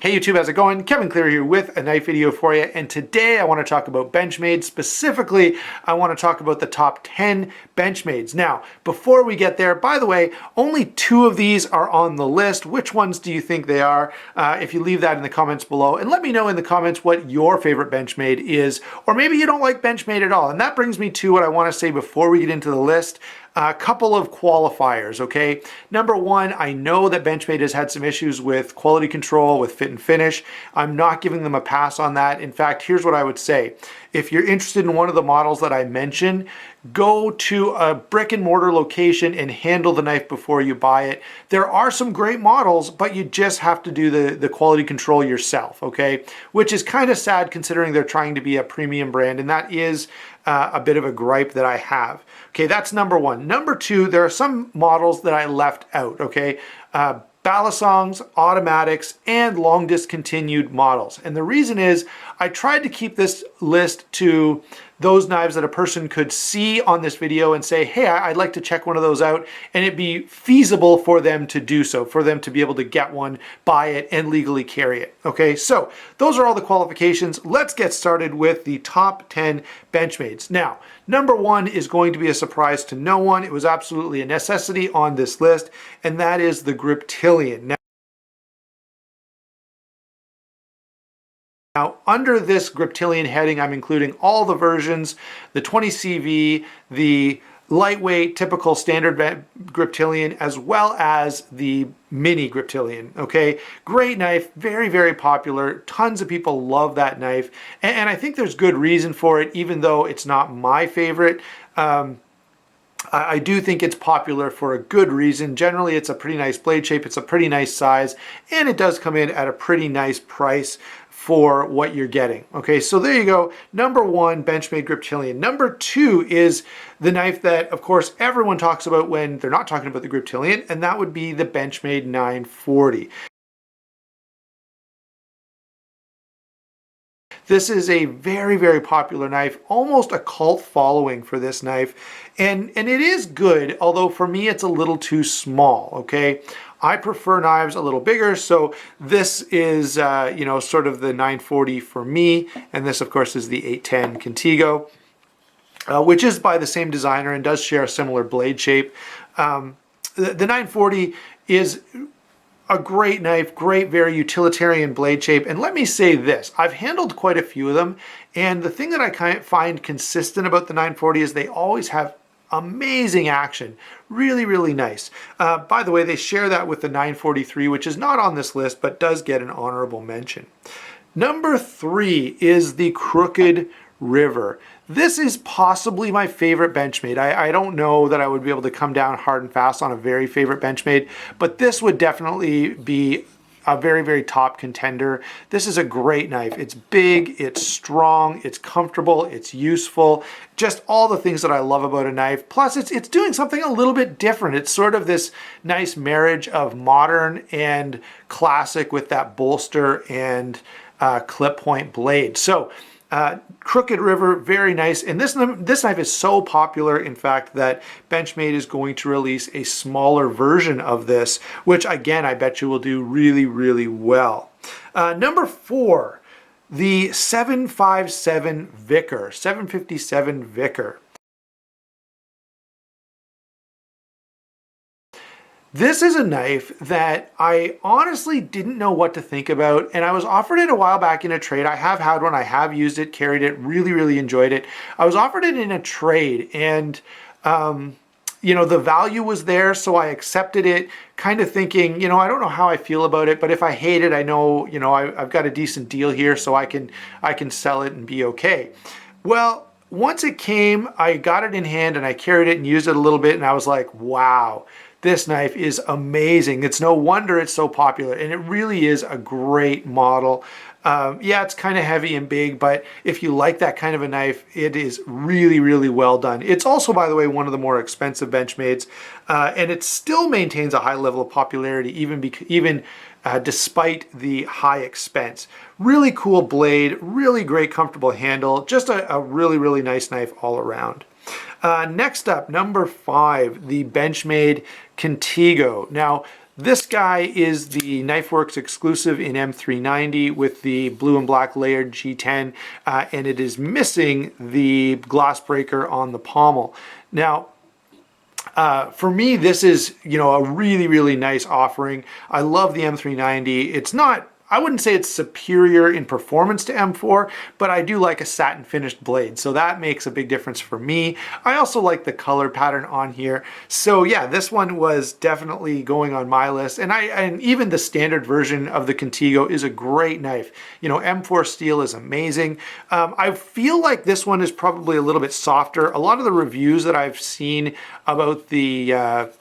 Hey YouTube, how's it going? Kevin Cleary here with a knife video for you, and today I want to talk about Benchmade. Specifically, I want to talk about the top 10 Benchmades. Now, before we get there, by the way, only 2 of these are on the list. Which ones do you think they are? If you leave that in the comments below, and let me know in the comments what your favorite Benchmade is, or maybe you don't like Benchmade at all. And that brings me to what I want to say before we get into the list. A couple of qualifiers, okay? Number one, I know that Benchmade has had some issues with quality control, with fit and finish. I'm not giving them a pass on that. In fact, here's what I would say. If you're interested in one of the models that I mentioned, go to a brick and mortar location and handle the knife before you buy it. There are some great models, but you just have to do the quality control yourself, okay? Which is kind of sad considering they're trying to be a premium brand, and that is a bit of a gripe that I have. Okay, that's number one. Number two, there are some models that I left out, okay? Balisongs, automatics, and long discontinued models. And the reason is I tried to keep this list to those knives that a person could see on this video and say, hey, I'd like to check one of those out, and it'd be feasible for them to do so, for them to be able to get one, buy it, and legally carry it. Okay, so those are all the qualifications. Let's get started with the top 10 Benchmades. Now, number one is going to be a surprise to no one. It was absolutely a necessity on this list, and that is the Griptilian. Now, under this Griptilian heading, I'm including all the versions, the 20CV, the lightweight, typical standard Griptilian, as well as the mini Griptilian, okay? Great knife, very, very popular. Tons of people love that knife, and I think there's good reason for it, even though it's not my favorite. I do think it's popular for a good reason. Generally, it's a pretty nice blade shape, it's a pretty nice size, and it does come in at a pretty nice price for what you're getting. Okay, so there you go. Number one, Benchmade Griptilian. Number two is the knife that, of course, everyone talks about when they're not talking about the Griptilian, and that would be the Benchmade 940. This is a very, very popular knife, almost a cult following for this knife. And it is good, although for me it's a little too small, okay? I prefer knives a little bigger, so this is, you know, sort of the 940 for me, and this, of course, is the 810 Contigo, which is by the same designer and does share a similar blade shape. The 940 is a great knife, great, very utilitarian blade shape. And let me say this, I've handled quite a few of them, and the thing that I kind of find consistent about the 940 is they always have amazing action. Really, really nice. By the way, they share that with the 943, which is not on this list, but does get an honorable mention. Number 3 is the Crooked River. This is possibly my favorite Benchmade. I don't know that I would be able to come down hard and fast on a very favorite Benchmade, but this would definitely be a very, very top contender. This is a great knife. It's big, it's strong, it's comfortable, it's useful. Just all the things that I love about a knife. Plus, it's doing something a little bit different. It's sort of this nice marriage of modern and classic with that bolster and clip point blade. So, Crooked River, very nice. And this knife is so popular, in fact, that Benchmade is going to release a smaller version of this, which again, I bet you will do really, really well. Number 4, the 757 Vickr, 757 Vickr. This is a knife that I honestly didn't know what to think about, and I was offered it a while back in a trade. I have had one, I have used it, carried it, really, really enjoyed it. I was offered it in a trade, and you know, the value was there, so I accepted it, kind of thinking, you know, I don't know how I feel about it, but if I hate it, I know, you know, I've got a decent deal here, so I can sell it and be okay. Well, once it came, I got it in hand, and I carried it and used it a little bit, and I was like, wow. This knife is amazing. It's no wonder it's so popular, and it really is a great model. Yeah, it's kind of heavy and big, but if you like that kind of a knife, it is really, really well done. It's also, by the way, one of the more expensive Benchmades, and it still maintains a high level of popularity, even despite the high expense. Really cool blade, really great comfortable handle, just a really, really nice knife all around. Next up, number 5, the Benchmade Contigo. Now, This guy is the KnifeWorks exclusive in M390 with the blue and black layered G10, and it is missing the glass breaker on the pommel. Now, for me, this is, a really, really nice offering. I love the M390. It's not, I wouldn't say it's superior in performance to M4, but I do like a satin finished blade. So that makes a big difference for me. I also like the color pattern on here. So yeah, this one was definitely going on my list. And even the standard version of the Contigo is a great knife. M4 steel is amazing. I feel like this one is probably a little bit softer. A lot of the reviews that I've seen about the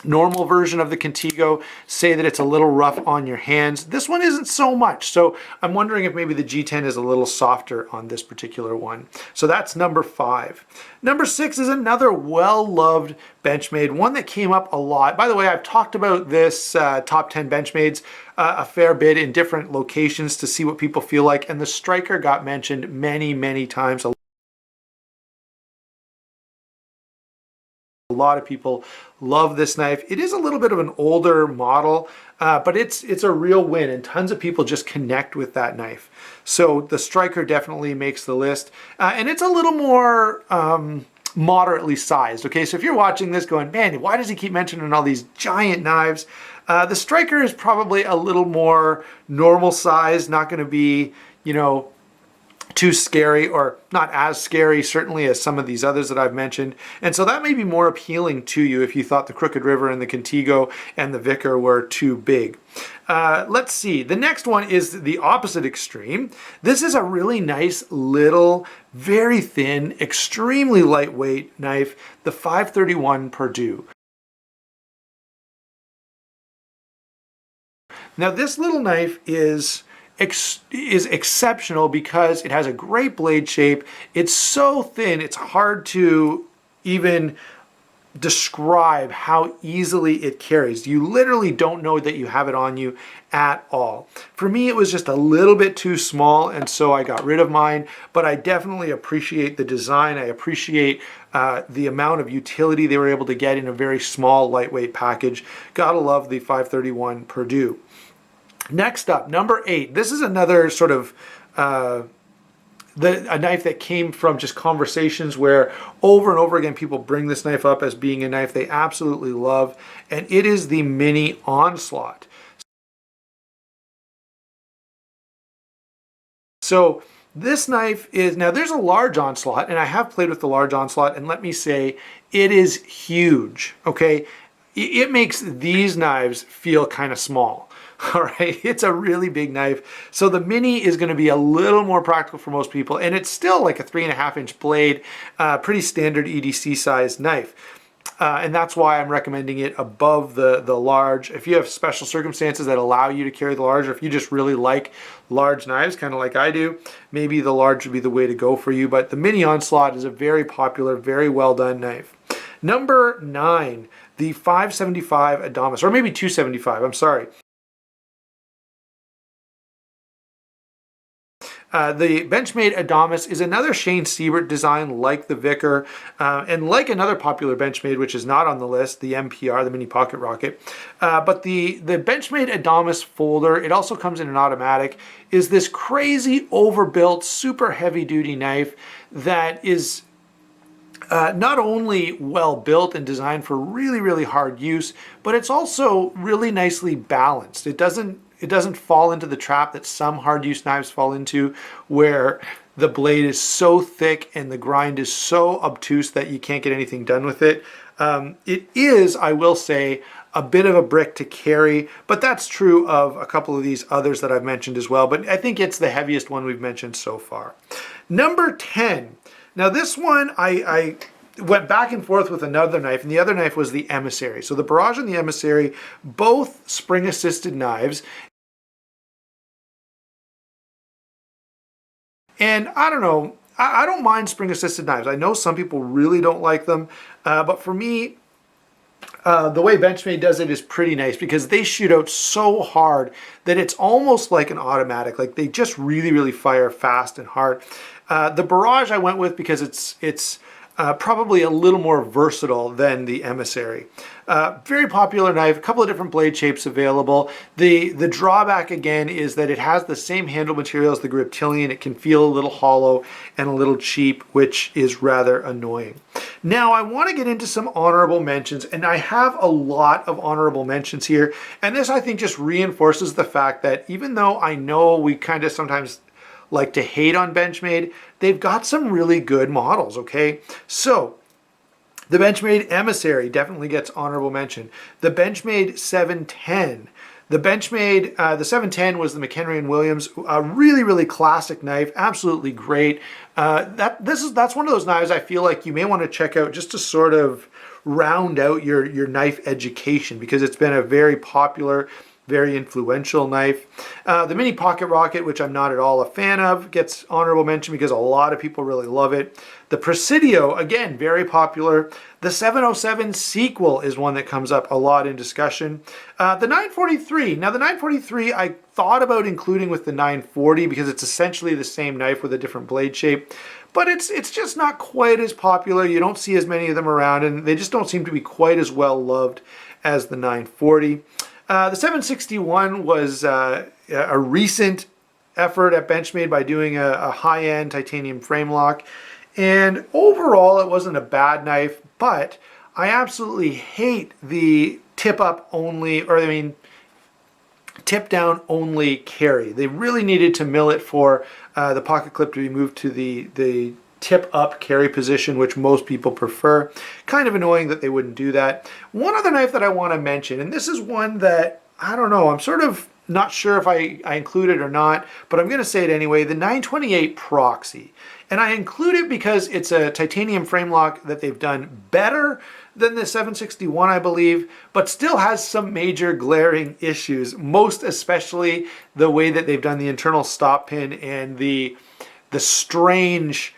normal version of the Contigo say that it's a little rough on your hands. This one isn't so much. So I'm wondering if maybe the G10 is a little softer on this particular one. So that's number 5. Number 6 is another well-loved Benchmade, one that came up a lot. By the way, I've talked about this top 10 Benchmades a fair bit in different locations to see what people feel like. And the Striker got mentioned many, many times. A lot of people love this knife. It is a little bit of an older model, but it's a real win, and tons of people just connect with that knife. So the Striker definitely makes the list, and it's a little more moderately sized. Okay, so if you're watching this going, man, why does he keep mentioning all these giant knives? The Striker is probably a little more normal size, not going to be, too scary, or not as scary certainly as some of these others that I've mentioned. And so that may be more appealing to you if you thought the Crooked River and the Contigo and the Vicar were too big. Let's see, the next one is the opposite extreme. This is a really nice little, very thin, extremely lightweight knife, the 531 Purdue. Now this little knife is exceptional because it has a great blade shape. It's so thin, it's hard to even describe how easily it carries. You literally don't know that you have it on you at all. For me, it was just a little bit too small, and so I got rid of mine, but I definitely appreciate the design. I appreciate the amount of utility they were able to get in a very small, lightweight package. Gotta love the 531 Purdue. Next up, number 8. This is another sort of a knife that came from just conversations where over and over again people bring this knife up as being a knife they absolutely love, and it is the Mini Onslaught. So this knife is, now there's a large Onslaught, and I have played with the large Onslaught, and let me say, it is huge, okay? It makes these knives feel kind of small. All right, it's a really big knife. So the Mini is going to be a little more practical for most people, and it's still like a 3.5-inch blade, pretty standard EDC size knife. And that's why I'm recommending it above the large. If you have special circumstances that allow you to carry the large, or if you just really like large knives, kind of like I do, maybe the large would be the way to go for you. But the Mini Onslaught is a very popular, very well done knife. Number 9, the 575 Adamas, or maybe 275, I'm sorry. The Benchmade Adamas is another Shane Siebert design like the Vicar, and like another popular Benchmade, which is not on the list, the MPR, the Mini Pocket Rocket. But the Benchmade Adamas folder, it also comes in an automatic, is this crazy overbuilt, super heavy duty knife that is not only well built and designed for really, really hard use, but it's also really nicely balanced. It doesn't fall into the trap that some hard use knives fall into, where the blade is so thick and the grind is so obtuse that you can't get anything done with it. It is, I will say, a bit of a brick to carry, but that's true of a couple of these others that I've mentioned as well, but I think it's the heaviest one we've mentioned so far. Number 10. Now this one, I went back and forth with another knife, and the other knife was the Emissary. So the Barrage and the Emissary, both spring-assisted knives. And I don't know, I don't mind spring-assisted knives. I know some people really don't like them, but for me, the way Benchmade does it is pretty nice because they shoot out so hard that it's almost like an automatic. Like they just really, really fire fast and hard. The Barrage I went with because it's probably a little more versatile than the Emissary. Very popular knife, a couple of different blade shapes available. The drawback again is that it has the same handle material as the Griptilian. It can feel a little hollow and a little cheap, which is rather annoying. Now I want to get into some honorable mentions, and I have a lot of honorable mentions here, and this I think just reinforces the fact that even though I know we kind of sometimes like to hate on Benchmade, they've got some really good models, okay? So the Benchmade Emissary definitely gets honorable mention. The Benchmade 710. The Benchmade, the 710 was the McHenry and Williams, a really classic knife, absolutely great. That's one of those knives I feel like you may want to check out just to sort of round out your knife education, because it's been a very popular, very influential knife. The Mini Pocket Rocket, which I'm not at all a fan of, gets honorable mention because a lot of people really love it. The Presidio, again, very popular. The 707 sequel is one that comes up a lot in discussion. The 943. Now the 943 I thought about including with the 940 because it's essentially the same knife with a different blade shape, but it's just not quite as popular. You don't see as many of them around, and they just don't seem to be quite as well loved as the 940. The 761 was a recent effort at Benchmade by doing a high-end titanium frame lock. And overall, it wasn't a bad knife, but I absolutely hate the tip-up only, or I mean, tip-down only carry. They really needed to mill it for the pocket clip to be moved to the tip-up carry position, which most people prefer. Kind of annoying that they wouldn't do that. One other knife that I want to mention, and this is one that, I don't know, I'm sort of not sure if I include it or not, but I'm going to say it anyway, the 928 Proxy. And I include it because it's a titanium frame lock that they've done better than the 761, I believe, but still has some major glaring issues, most especially the way that they've done the internal stop pin and the strange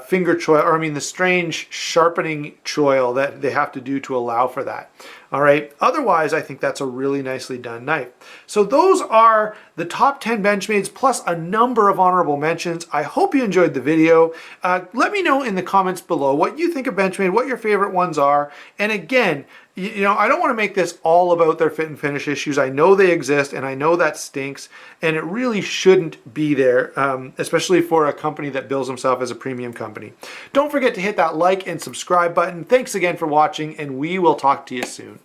finger choil, or I mean the strange sharpening choil that they have to do to allow for that. All right. Otherwise, I think that's a really nicely done knife. So those are the top 10 Benchmades plus a number of honorable mentions. I hope you enjoyed the video. Let me know in the comments below what you think of Benchmade, what your favorite ones are. And again, you know, I don't want to make this all about their fit and finish issues. I know they exist, and I know that stinks, and it really shouldn't be there, especially for a company that bills himself as a premium company. Don't forget to hit that like and subscribe button. Thanks again for watching, and we will talk to you soon.